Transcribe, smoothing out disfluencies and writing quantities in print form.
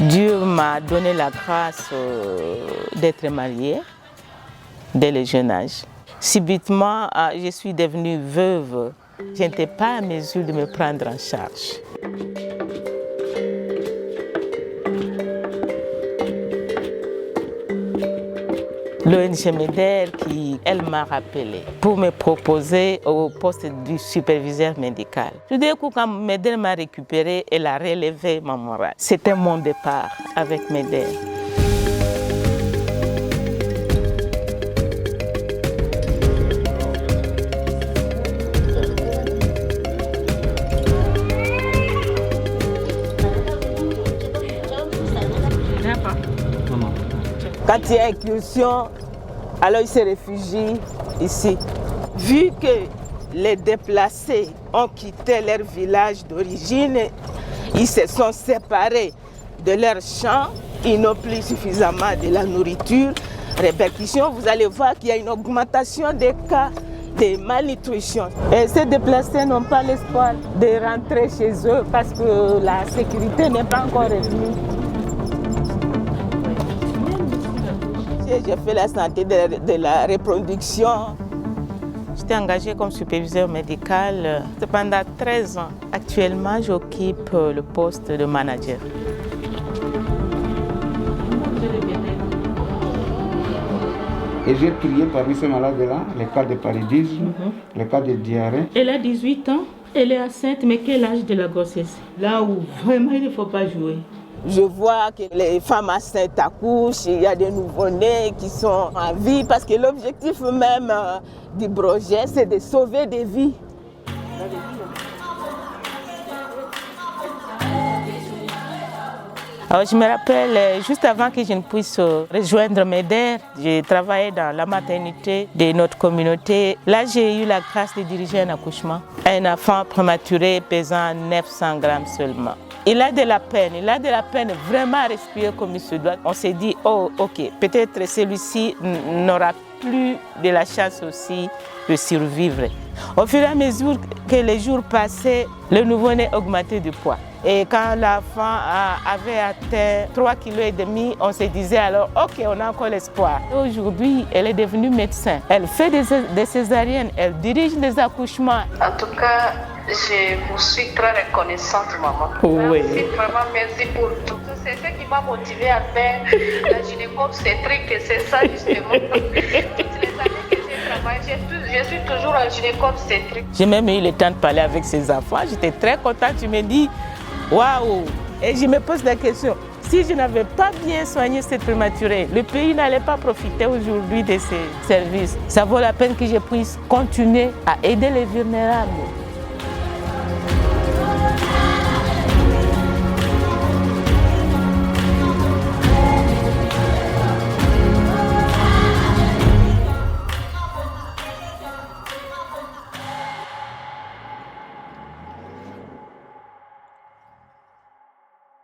Dieu m'a donné la grâce d'être mariée dès le jeune âge. Subitement, je suis devenue veuve. Je n'étais pas à mesure de me prendre en charge. L'ONG MEDER elle m'a rappelé pour me proposer au poste du superviseur médical. Tout d'un coup, quand MEDER m'a récupéré, elle a relevé ma morale. C'était mon départ avec MEDER. Quand il y a incursion, alors ils se réfugient ici. Vu que les déplacés ont quitté leur village d'origine, ils se sont séparés de leurs champs, ils n'ont plus suffisamment de la nourriture. Répercussion, vous allez voir qu'il y a une augmentation des cas de malnutrition. Et ces déplacés n'ont pas l'espoir de rentrer chez eux parce que la sécurité n'est pas encore revenue. J'ai fait la santé de la reproduction. J'étais engagée comme superviseur médical pendant 13 ans. Actuellement, j'occupe le poste de manager. Et j'ai trié parmi ces malades-là les cas de paludisme, les cas de diarrhée. Elle a 18 ans, elle est enceinte, mais quel âge de la grossesse? Là où vraiment il ne faut pas jouer. Je vois que les femmes enceintes accouchent, il y a des nouveau-nés qui sont en vie parce que l'objectif même du projet, c'est de sauver des vies. Alors, je me rappelle, juste avant que je ne puisse rejoindre MEDER, j'ai travaillé dans la maternité de notre communauté. Là, j'ai eu la grâce de diriger un accouchement. Un enfant prématuré pesant 900 grammes seulement. Il a de la peine vraiment à respirer comme il se doit. On s'est dit, oh ok, peut-être celui-ci n'aura plus de la chance aussi de survivre. Au fur et à mesure que les jours passaient, le nouveau-né augmentait de poids. Et quand l'enfant avait atteint 3,5 kg, on se disait alors, ok, on a encore l'espoir. Aujourd'hui, elle est devenue médecin. Elle fait des césariennes, elle dirige des accouchements. En tout cas, je vous suis très reconnaissante, maman. Oui. Merci, vraiment, merci pour tout. C'est ce qui m'a motivée à faire la gynéco-obstétrique, c'est ça justement. Toutes les années que j'ai travaillé, je suis toujours en gynéco-obstétrique. J'ai même eu le temps de parler avec ses enfants. J'étais très contente. Je me dis, waouh! Et je me pose la question, si je n'avais pas bien soigné cette prématurée, le pays n'allait pas profiter aujourd'hui de ces services. Ça vaut la peine que je puisse continuer à aider les vulnérables.